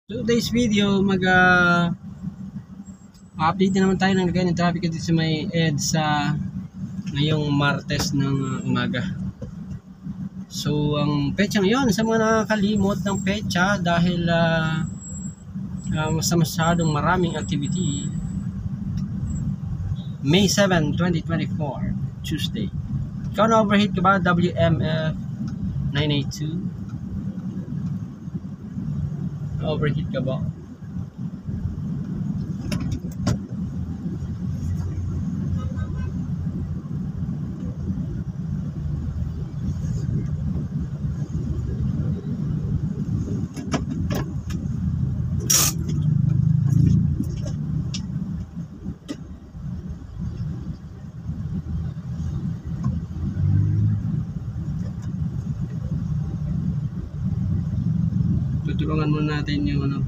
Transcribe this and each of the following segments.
Today's video update na naman tayo ng lagay ng traffic dito sa may EDSA ngayong Martes ng umaga. So ang petsa ngayon sa mga nakakalimot ng petsa dahil masyadong maraming activity. May 7, 2024 Tuesday. Ikaw na overheat ka ba? WMF 982 overheat ka ba? Tutulungan muna natin yung ano.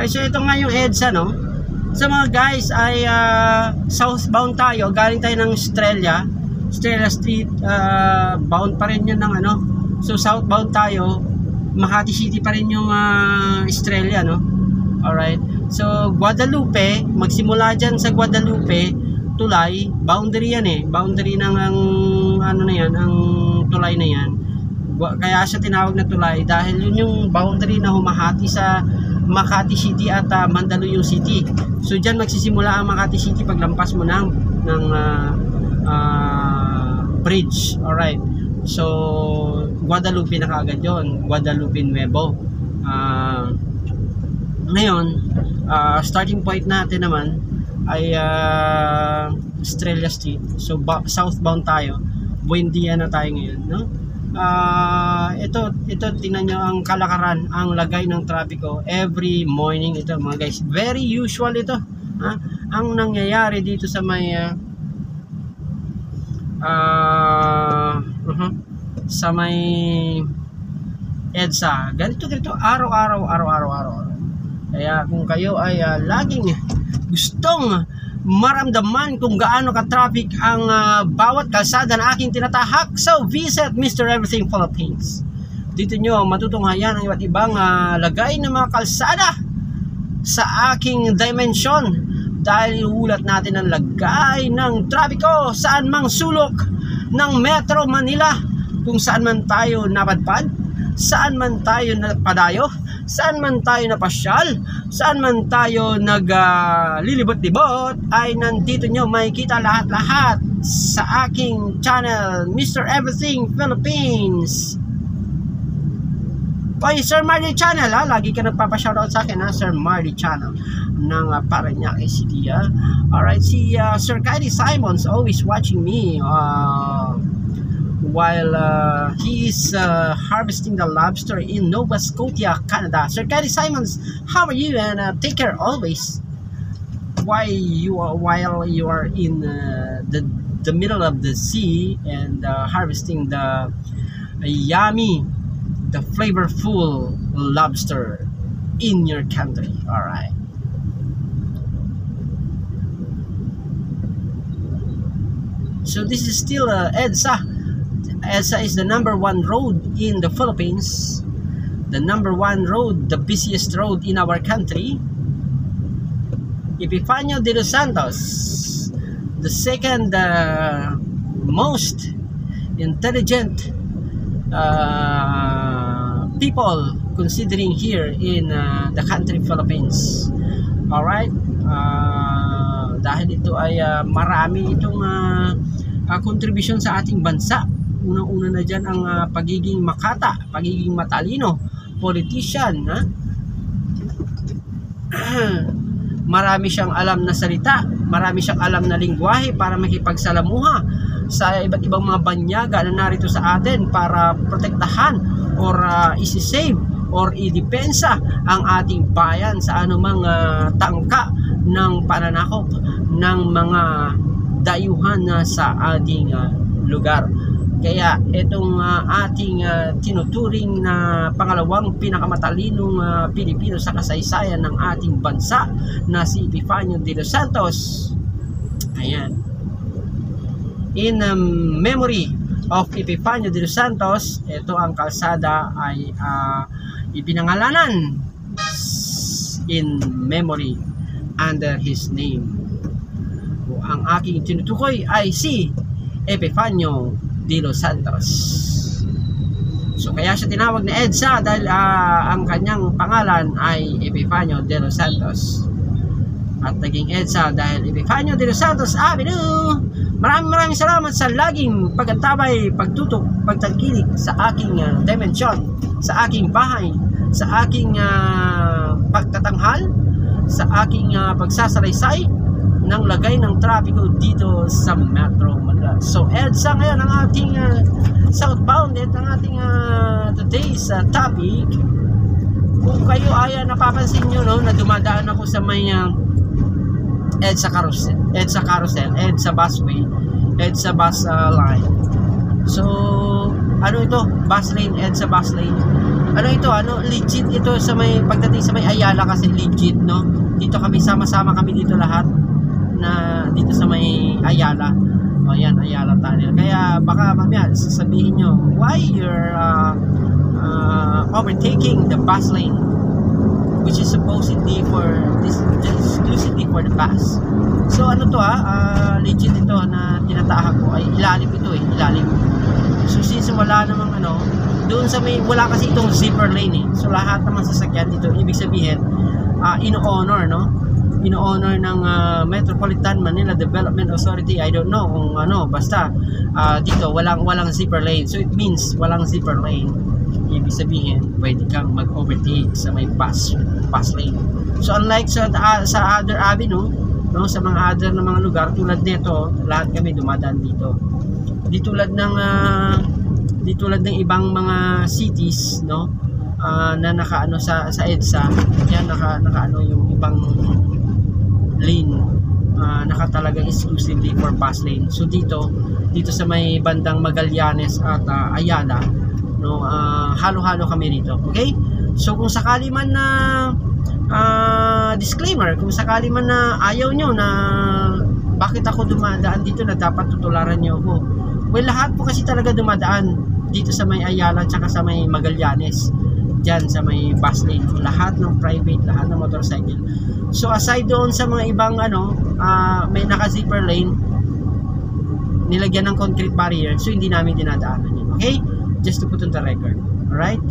Alright, so ito nga yung EDSA, no? Sa mga guys ay southbound tayo, galing tayo ng Estrella Street, bound pa rin yun ng ano. So southbound tayo, Makati City pa rin yung Estrella, no? Alright, so Guadalupe, magsimula dyan sa Guadalupe, tulay, boundary yan boundary ng ano na yan, ang tulay na yan. Kaya siya tinawag na tulay dahil yun yung boundary na humahati sa Makati City at Mandaluyong City. So dyan magsisimula ang Makati City paglampas mo ng bridge. Alright, so Guadalupe na kaagad yun, Guadalupe Nuevo. Ngayon, starting point natin naman ay Estrella Street. So southbound tayo, Buendia na tayo ngayon, no? Ito tingnan nyo ang kalakaran, ang lagay ng trapiko every morning. Ito mga guys, very usual ito, ang nangyayari dito sa may sa may EDSA. Ganito araw-araw. Kaya kung kayo ay laging gustong maramdaman kung gaano ka-traffic ang bawat kalsada na aking tinatahak, so visit Mr. Everything Philippines. Dito nyo matutunghayan ang iba't ibang lagay ng mga kalsada sa aking dimension, dahil iulat natin ang lagay ng trapiko saan mang sulok ng Metro Manila, kung saan man tayo napadpad, saan man tayo napadayo, saan man tayo napasyal, saan man tayo naglilibot-libot, ay nandito nyo makikita lahat-lahat sa aking channel, Mr. Everything Philippines. Oy, Sir Marty Channel, lagi ka nagpapashoutout sa akin, Sir Marty Channel ng Parañaque City. Alright, si Sir Kylie Simons always watching me while he is harvesting the lobster in Nova Scotia, Canada. Sir Kylie Simons, how are you? And take care always while you are in the middle of the sea and harvesting the yummy, the flavorful lobster in your country. Alright. So this is still EDSA. EDSA is the #1 road in the Philippines, the #1 road, the busiest road in our country. Epifanio de los Santos, the second most intelligent people considering here in the country Philippines. Alright, dahil ito ay marami itong contribution sa ating bansa. Unang-una na dyan ang pagiging makata, pagiging matalino, politician. Marami siyang alam na salita, marami siyang alam na lingwahe para makipagsalamuha sa iba't ibang mga banyaga na narito sa atin para protektahan or isi-save or idepensa ang ating bayan sa anumang tangka ng pananakop ng mga dayuhan sa ating lugar. Kaya itong ating tinuturing na pangalawang pinakamatalinong Pilipino sa kasaysayan ng ating bansa na si Epifanio de los Santos, ayan, in memory of Epifanio de los Santos, ito ang kalsada ay ipinangalanan in memory under his name. Ang aking tinutukoy ay si Epifanio de los Santos. So kaya siya tinawag na EDSA dahil ang kanyang pangalan ay Epifanio de los Santos. At naging EDSA dahil Epifanio de los Santos Avenue. Maraming salamat sa laging pag-antabay, pagtutok, pagtangkilik sa aking dimensyon, sa aking bahay, sa aking pagtatanghal, sa aking pagsasalaysay ng lagay ng trapiko dito sa Metro Manila. So EDSA ngayon ang ating southbound. Ito ang ating today's topic. Kung kayo ay napapansin nyo, no, na dumadaan ako sa may EDSA carousel, EDSA busway, EDSA bus line. So ano ito? Bus lane, EDSA bus lane. Ano ito, legit ito sa may pagdating sa may Ayala kasi legit, no? Dito kami sama-sama kami dito lahat na dito sa may Ayala. O yan, Ayala Tunnel. Kaya baka mamaya sasabihin nyo, why you're overtaking the bus lane, which is supposedly for this, exclusively for the bus. So ano to legit ito na tinatahan ko ay ilalim ito ilalim. So since wala namang doon sa may, wala kasi itong zipper lane so lahat naman sasakyan dito, ibig sabihin ino-honor, no? Ino-honor ng Metropolitan Manila Development Authority, I don't know kung basta dito walang zipper lane. So it means walang zipper lane, ibig sabihin pwede kang mag-overtake sa may bus lane. So unlike sa other avenue, no, sa mga other na mga lugar tulad nito, lahat kami dumadaan dito. Di tulad ng ibang mga cities, no, na nakaano sa EDSA, yan naka yung ibang lane naka talagang exclusively for bus lane. So dito sa may bandang Magallanes at Ayala, no, halo-halo kami rito. Okay? So kung sakali man na disclaimer, kung sakali man na ayaw nyo na bakit ako dumadaan dito na dapat tutularan nyo ako, well, lahat po kasi talaga dumadaan dito sa may Ayala at saka sa may Magallanes, dyan sa may bus lane, lahat ng private, lahat ng motorcycle. So aside doon sa mga ibang may naka zipper lane, nilagyan ng concrete barrier, so hindi namin dinadaanan yun. Okay? Just to put on the record. Alright?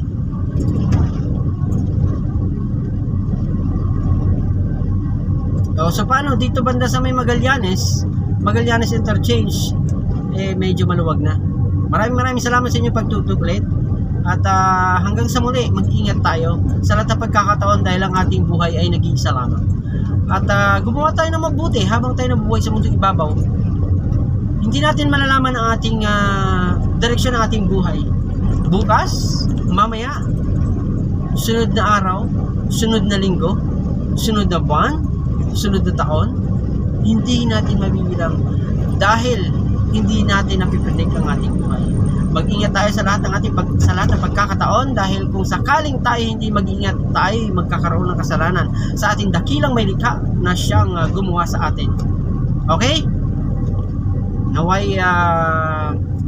So paano dito banda sa may Magallanes Interchange, medyo maluwag na. Maraming salamat sa inyo pagtutuklit. At hanggang sa muli, mag-ingat tayo sa lahat ng pagkakataon dahil ang ating buhay ay nag-iisa lamang. At gumawa tayo ng mabuti habang tayo nabubuhay sa mundong ibabaw. Hindi natin malalaman ang ating direksyon ng ating buhay. Bukas, mamaya, sunod na araw, sunod na linggo, sunod na buwan, sunod na taon, hindi natin mabibilang dahil hindi natin napipredict ang ating buhay. Mag-ingat tayo sa lahat ng pagkakataon dahil kung sakaling tayo hindi mag-ingat, tayo magkakaroon ng kasalanan sa ating dakilang may likha na siyang gumawa sa atin. Okay? Naway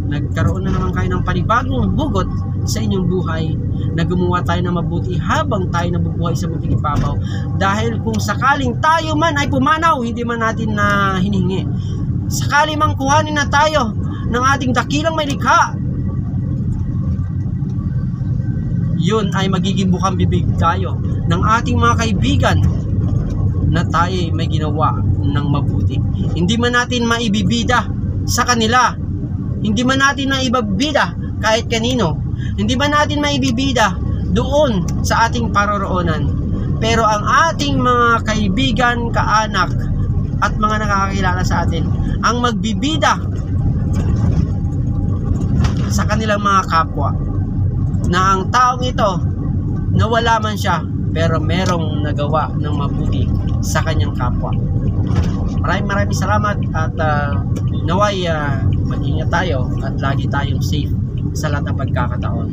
nagkaroon na naman kayo ng panibagong hugot sa inyong buhay na gumawa tayo ng mabuti habang tayo nabubuhay sa munting ibabaw. Dahil kung sakaling tayo man ay pumanaw, hindi man natin na hinihingi. Sakali mang kuhanin na tayo ng ating dakilang may likha, yun ay magiging bukang bibig tayo ng ating mga kaibigan na tayo may ginawa ng mabuti. Hindi man natin maibibida sa kanila, hindi man natin maibibida kahit kanino, hindi man natin maibibida doon sa ating paroroonan, pero ang ating mga kaibigan, kaanak at mga nakakakilala sa atin ang magbibida sa kanilang mga kapwa na ang taong ito nawala man siya pero merong nagawa ng mabuti sa kanyang kapwa. Maraming salamat at naway mag-ingat tayo at lagi tayong safe sa lahat ng pagkakataon.